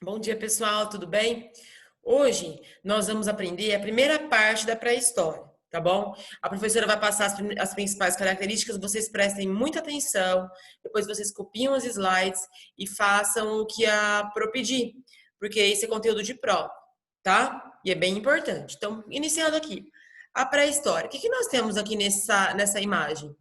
Bom dia, pessoal, tudo bem? Hoje nós vamos aprender a primeira parte da pré-história, tá bom? A professora vai passar as principais características, vocês prestem muita atenção, depois vocês copiam os slides e façam o que a Pro pedir, porque esse é conteúdo de prova, tá? E é bem importante. Então, iniciando aqui, a pré-história. O que que nós temos aqui nessa imagem?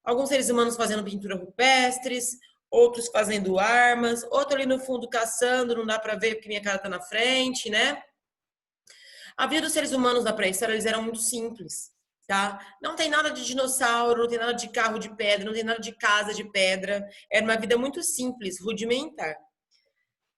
Alguns seres humanos fazendo pintura rupestres, outros fazendo armas, outro ali no fundo caçando, não dá para ver porque minha cara tá na frente, né? A vida dos seres humanos na pré-história, eles eram muito simples, tá? Não tem nada de dinossauro, não tem nada de carro de pedra, não tem nada de casa de pedra. Era uma vida muito simples, rudimentar.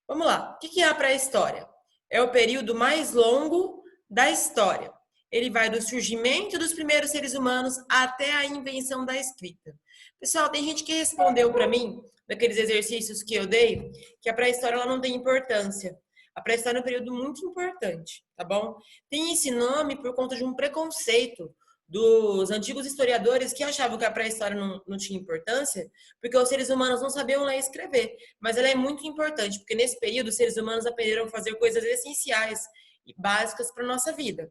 Vamos lá. O que é a pré-história? É o período mais longo da história. Ele vai do surgimento dos primeiros seres humanos até a invenção da escrita. Pessoal, tem gente que respondeu para mim, daqueles exercícios que eu dei, que a pré-história ela não tem importância. A pré-história é um período muito importante, tá bom? Tem esse nome por conta de um preconceito dos antigos historiadores que achavam que a pré-história não tinha importância, porque os seres humanos não sabiam ler e escrever. Mas ela é muito importante, porque nesse período os seres humanos aprenderam a fazer coisas essenciais e básicas para a nossa vida.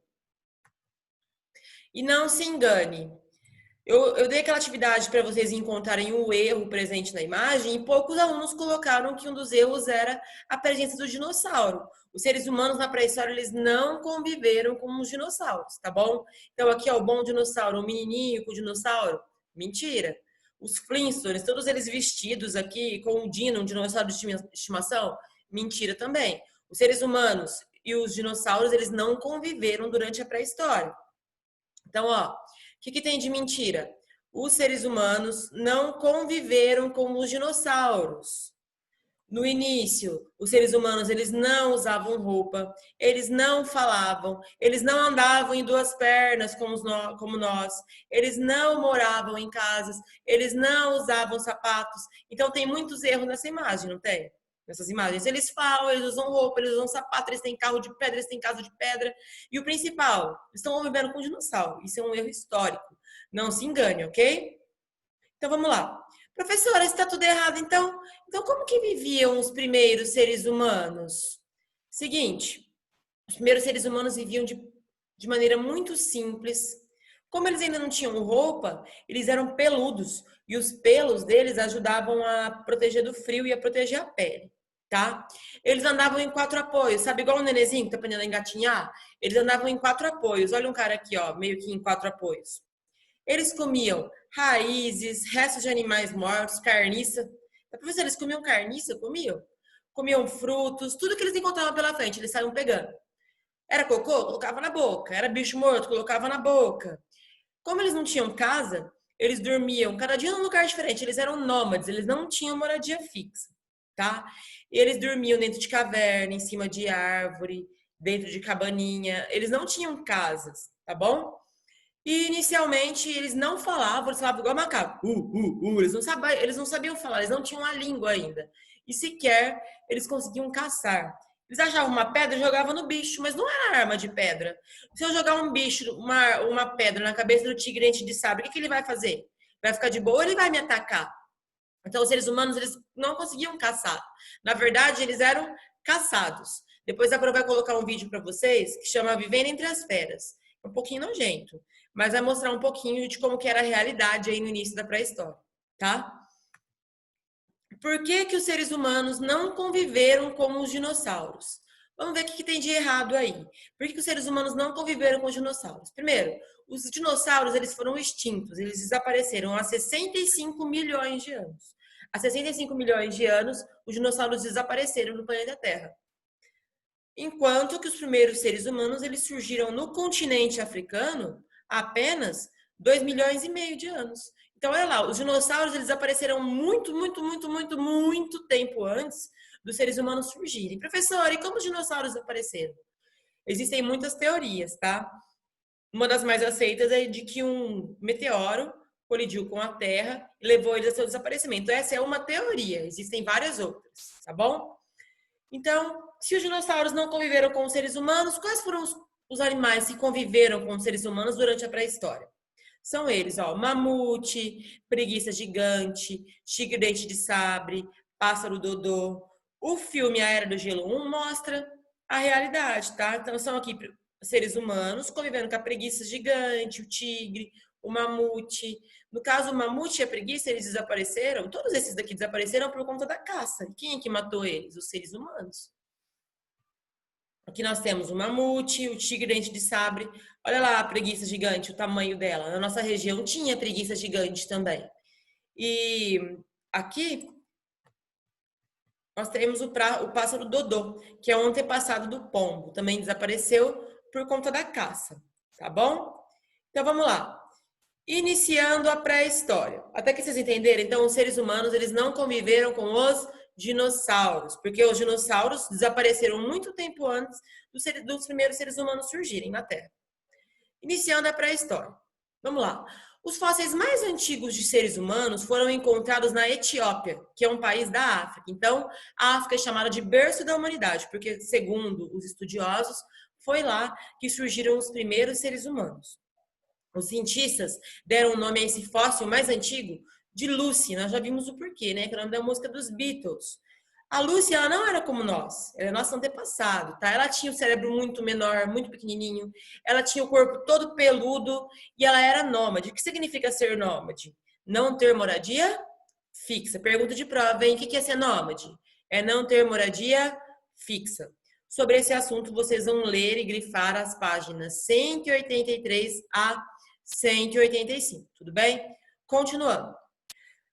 E não se engane, eu dei aquela atividade para vocês encontrarem o erro presente na imagem e poucos alunos colocaram que um dos erros era a presença do dinossauro. Os seres humanos na pré-história, eles não conviveram com os dinossauros, tá bom? Então aqui é o bom dinossauro, o menininho com o dinossauro. Mentira. Os Flintstones, todos eles vestidos aqui com o Dino, um dinossauro de estimação. Mentira também. Os seres humanos e os dinossauros, eles não conviveram durante a pré-história. Então, ó, o que tem de mentira? Os seres humanos não conviveram com os dinossauros. No início, os seres humanos eles não usavam roupa, eles não falavam, eles não andavam em duas pernas como nós, eles não moravam em casas, eles não usavam sapatos. Então tem muitos erros nessa imagem, não tem? Nessas imagens. Eles falam, eles usam roupa, eles usam sapato, eles têm carro de pedra, eles têm casa de pedra. E o principal, eles estão convivendo com um dinossauro. Isso é um erro histórico. Não se engane, ok? Então vamos lá. Professora, está tudo errado, então como que viviam os primeiros seres humanos? Seguinte, os primeiros seres humanos viviam de maneira muito simples. Como eles ainda não tinham roupa, eles eram peludos e os pelos deles ajudavam a proteger do frio e a proteger a pele, tá? Eles andavam em quatro apoios, sabe igual o nenenzinho que tá aprendendo a engatinhar? Eles andavam em quatro apoios. Olha um cara aqui, ó, meio que em quatro apoios. Eles comiam raízes, restos de animais mortos, carniça. Professor, eles comiam carniça? Comiam? Comiam frutos, tudo que eles encontravam pela frente, eles saíam pegando. Era cocô? Colocava na boca. Era bicho morto? Colocava na boca. Como eles não tinham casa, eles dormiam cada dia num lugar diferente. Eles eram nômades, eles não tinham moradia fixa, tá? E eles dormiam dentro de caverna, em cima de árvore, dentro de cabaninha. Eles não tinham casas, tá bom? E inicialmente eles não falavam, eles falavam igual macaco. Eles não sabiam falar, eles não tinham a língua ainda. E sequer eles conseguiam caçar. Eles achavam uma pedra e jogavam no bicho, mas não era arma de pedra. Se eu jogar um bicho, uma pedra na cabeça do tigre dente de sabre, o que ele vai fazer? Vai ficar de boa ou ele vai me atacar? Então, os seres humanos, eles não conseguiam caçar. Na verdade, eles eram caçados. Depois a Pro vai colocar um vídeo para vocês que chama Vivendo entre as Feras. É um pouquinho nojento, mas vai mostrar um pouquinho de como que era a realidade aí no início da pré-história, tá? Por que que os seres humanos não conviveram com os dinossauros? Vamos ver o que tem de errado aí. Por que que os seres humanos não conviveram com os dinossauros? Primeiro, os dinossauros eles foram extintos, eles desapareceram há 65 milhões de anos. Há 65 milhões de anos, os dinossauros desapareceram do planeta Terra. Enquanto que os primeiros seres humanos eles surgiram no continente africano há apenas 2 milhões e meio de anos. Então, olha lá, os dinossauros eles apareceram muito tempo antes dos seres humanos surgirem. Professor, e como os dinossauros apareceram? Existem muitas teorias, tá? Uma das mais aceitas é de que um meteoro colidiu com a Terra e levou eles a seu desaparecimento. Essa é uma teoria, existem várias outras, tá bom? Então, se os dinossauros não conviveram com os seres humanos, quais foram os animais que conviveram com os seres humanos durante a pré-história? São eles, ó, mamute, preguiça gigante, tigre dente de sabre, pássaro dodô, O filme A Era do Gelo 1 mostra a realidade, tá? Então, são aqui seres humanos convivendo com a preguiça gigante, o tigre, o mamute. No caso, o mamute e a preguiça, eles desapareceram. Todos esses daqui desapareceram por conta da caça. Quem é que matou eles? Os seres humanos. Aqui nós temos o mamute, o tigre dente de sabre. Olha lá a preguiça gigante, o tamanho dela. Na nossa região tinha preguiça gigante também. E aqui nós temos o pássaro dodô, que é o antepassado do pombo. Também desapareceu por conta da caça, tá bom? Então vamos lá. Iniciando a pré-história. Até que vocês entenderem, então os seres humanos eles não conviveram com os dinossauros, porque os dinossauros desapareceram muito tempo antes dos primeiros seres humanos surgirem na Terra. Iniciando a pré-história. Vamos lá. Os fósseis mais antigos de seres humanos foram encontrados na Etiópia, que é um país da África. Então, a África é chamada de berço da humanidade, porque, segundo os estudiosos, foi lá que surgiram os primeiros seres humanos. Os cientistas deram o nome a esse fóssil mais antigo de Lucy. Nós já vimos o porquê, né? Que é o nome da música dos Beatles. A Lucy, ela não era como nós, ela é nosso antepassado, tá? Ela tinha o cérebro muito menor, muito pequenininho, ela tinha o corpo todo peludo e ela era nômade. O que significa ser nômade? Não ter moradia fixa. Pergunta de prova, hein? O que é ser nômade? É não ter moradia fixa. Sobre esse assunto, vocês vão ler e grifar as páginas 183 a 185, tudo bem? Continuando.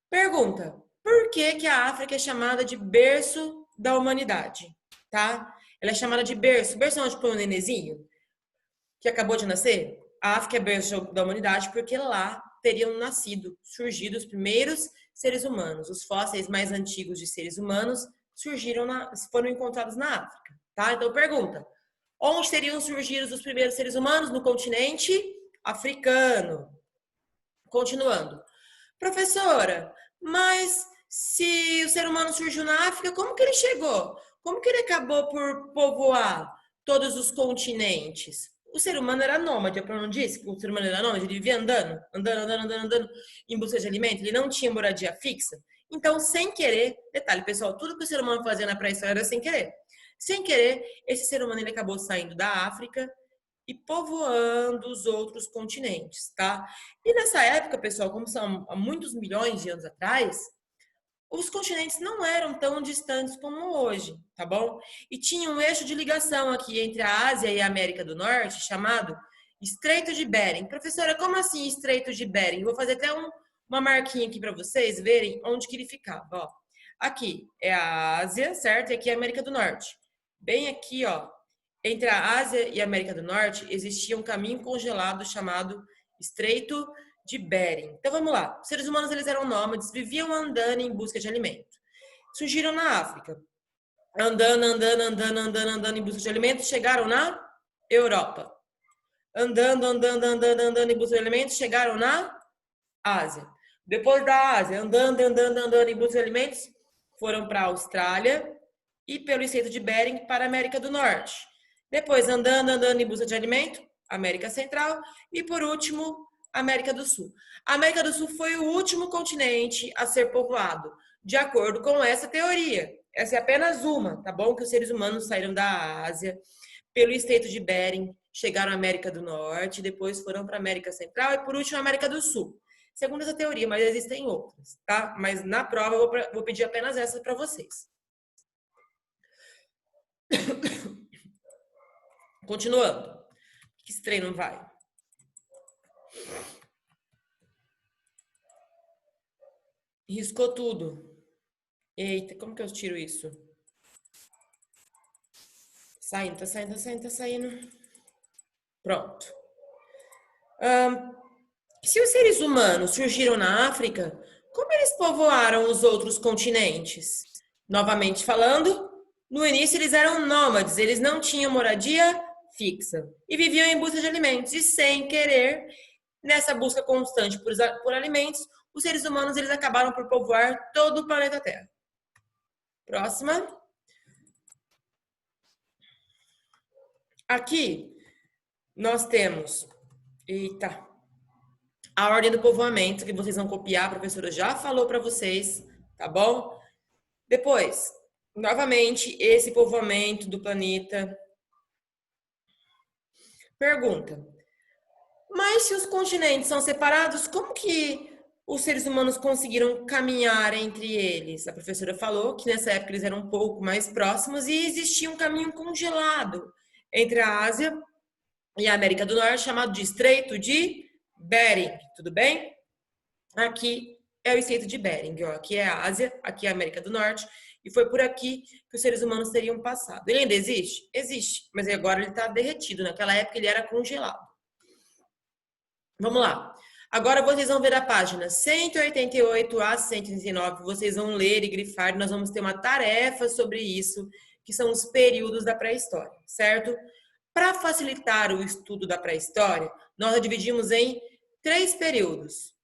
Pergunta: por que a África é chamada de berço da humanidade, tá? Ela é chamada de berço. Berço é onde põe o nenenzinho que acabou de nascer? A África é berço da humanidade porque lá teriam nascido, surgido os primeiros seres humanos. Os fósseis mais antigos de seres humanos foram encontrados na África, tá? Então pergunta: onde teriam surgido os primeiros seres humanos? No continente africano. Continuando. Professora, mas se o ser humano surgiu na África, como que ele chegou? Como que ele acabou por povoar todos os continentes? O ser humano era nômade, eu não disse que o ser humano era nômade, ele vivia andando em busca de alimento, ele não tinha moradia fixa. Então, sem querer, detalhe, pessoal, tudo que o ser humano fazia na pré-história era sem querer. Sem querer, esse ser humano ele acabou saindo da África e povoando os outros continentes, tá? E nessa época, pessoal, como são há muitos milhões de anos atrás, os continentes não eram tão distantes como hoje, tá bom? E tinha um eixo de ligação aqui entre a Ásia e a América do Norte, chamado Estreito de Bering. Professora, como assim Estreito de Bering? Vou fazer até uma marquinha aqui para vocês verem onde que ele ficava, ó. Aqui é a Ásia, certo? E aqui é a América do Norte. Bem aqui, ó, entre a Ásia e a América do Norte, existia um caminho congelado chamado Estreito de Bering. Então vamos lá. Os seres humanos eles eram nômades, viviam andando em busca de alimento. Surgiram na África. Andando em busca de alimento, chegaram na Europa. Andando em busca de alimentos, chegaram na Ásia. Depois da Ásia, andando em busca de alimentos, foram para a Austrália e pelo Estreito de Bering para a América do Norte. Depois, andando em busca de alimento, América Central. E, por último, América do Sul. A América do Sul foi o último continente a ser povoado, de acordo com essa teoria. Essa é apenas uma, tá bom? Que os seres humanos saíram da Ásia, pelo Estreito de Bering, chegaram à América do Norte, depois foram para a América Central e, por último, a América do Sul. Segundo essa teoria, mas existem outras, tá? Mas na prova eu vou pedir apenas essa para vocês. Continuando. Que esse trem não vai? Riscou tudo. Eita, como que eu tiro isso? Tá saindo. Pronto. Se os seres humanos surgiram na África, como eles povoaram os outros continentes? Novamente falando, no início eles eram nômades, eles não tinham moradia fixa e viviam em busca de alimentos. E sem querer, nessa busca constante por alimentos, os seres humanos eles acabaram por povoar todo o planeta Terra. Próxima. Aqui nós temos, a ordem do povoamento que vocês vão copiar, a professora já falou para vocês, tá bom? Depois, Novamente, esse povoamento do planeta. Pergunta: mas se os continentes são separados, como que os seres humanos conseguiram caminhar entre eles? A professora falou que nessa época eles eram um pouco mais próximos e existia um caminho congelado entre a Ásia e a América do Norte, chamado de Estreito de Bering. Tudo bem? Aqui é o Estreito de Bering, ó. Aqui é a Ásia, aqui é a América do Norte, e foi por aqui que os seres humanos teriam passado. Ele ainda existe? Existe, mas agora ele está derretido. Naquela época ele era congelado. Vamos lá. Agora vocês vão ver a página 188 a 139, vocês vão ler e grifar, nós vamos ter uma tarefa sobre isso, que são os períodos da pré-história, certo? Para facilitar o estudo da pré-história, nós dividimos em 3 períodos: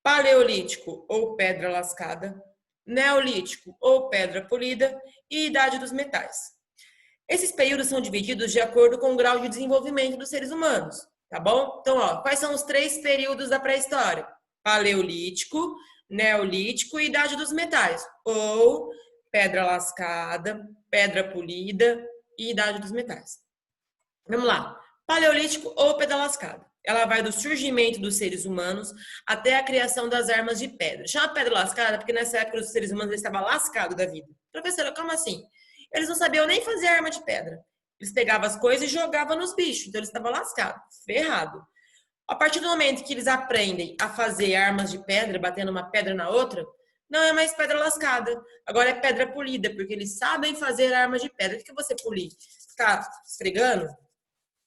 Paleolítico ou pedra lascada, Neolítico ou pedra polida e Idade dos Metais. Esses períodos são divididos de acordo com o grau de desenvolvimento dos seres humanos, tá bom? Então, ó, quais são os 3 períodos da pré-história? Paleolítico, Neolítico e Idade dos Metais, ou pedra lascada, pedra polida e Idade dos Metais. Vamos lá. Paleolítico ou pedra lascada. Ela vai do surgimento dos seres humanos até a criação das armas de pedra. Chama pedra lascada porque nessa época os seres humanos estavam lascados da vida. Professora, como assim? Eles não sabiam nem fazer arma de pedra. Eles pegavam as coisas e jogavam nos bichos. Então eles estavam lascados, ferrado. A partir do momento que eles aprendem a fazer armas de pedra, batendo uma pedra na outra, não é mais pedra lascada. Agora é pedra polida, porque eles sabem fazer armas de pedra. O que você polir? Ficar esfregando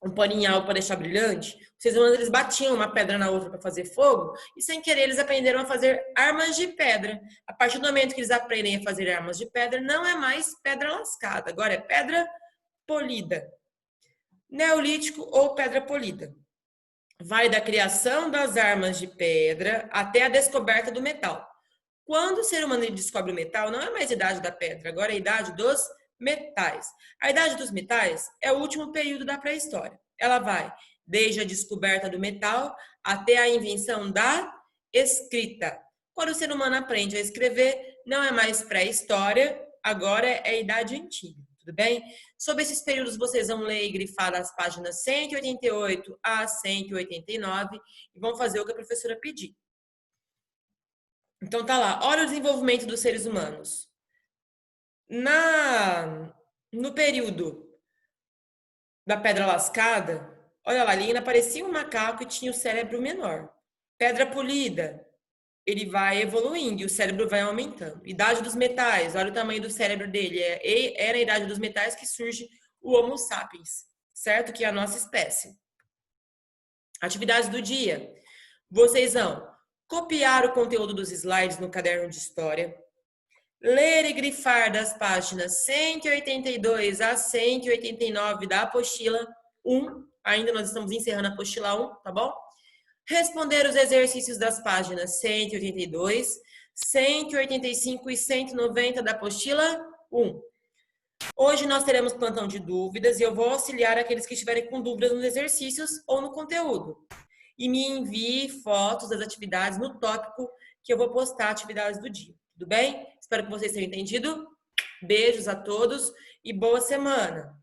um paninho em algo para deixar brilhante? Os seres humanos, eles batiam uma pedra na outra para fazer fogo e, sem querer, eles aprenderam a fazer armas de pedra. A partir do momento que eles aprendem a fazer armas de pedra, não é mais pedra lascada, agora é pedra polida. Neolítico ou pedra polida. Vai da criação das armas de pedra até a descoberta do metal. Quando o ser humano descobre o metal, não é mais a idade da pedra, agora é a idade dos metais. A idade dos metais é o último período da pré-história. Ela vai desde a descoberta do metal até a invenção da escrita. Quando o ser humano aprende a escrever, não é mais pré-história, agora é a idade antiga. Tudo bem? Sobre esses períodos, vocês vão ler e grifar as páginas 188 a 189 e vão fazer o que a professora pedir. Então tá lá, olha o desenvolvimento dos seres humanos. No período da pedra lascada, olha lá, ali ainda parecia um macaco e tinha o cérebro menor. Pedra polida, ele vai evoluindo e o cérebro vai aumentando. Idade dos metais, olha o tamanho do cérebro dele. Era a idade dos metais que surge o Homo sapiens, certo? Que é a nossa espécie. Atividades do dia. Vocês vão copiar o conteúdo dos slides no caderno de história, ler e grifar das páginas 182 a 189 da apostila 1. Ainda nós estamos encerrando a apostila 1, tá bom? Responder os exercícios das páginas 182, 185 e 190 da apostila 1. Hoje nós teremos plantão de dúvidas e eu vou auxiliar aqueles que estiverem com dúvidas nos exercícios ou no conteúdo. E me envie fotos das atividades no tópico que eu vou postar atividades do dia. Tudo bem? Espero que vocês tenham entendido. Beijos a todos e boa semana!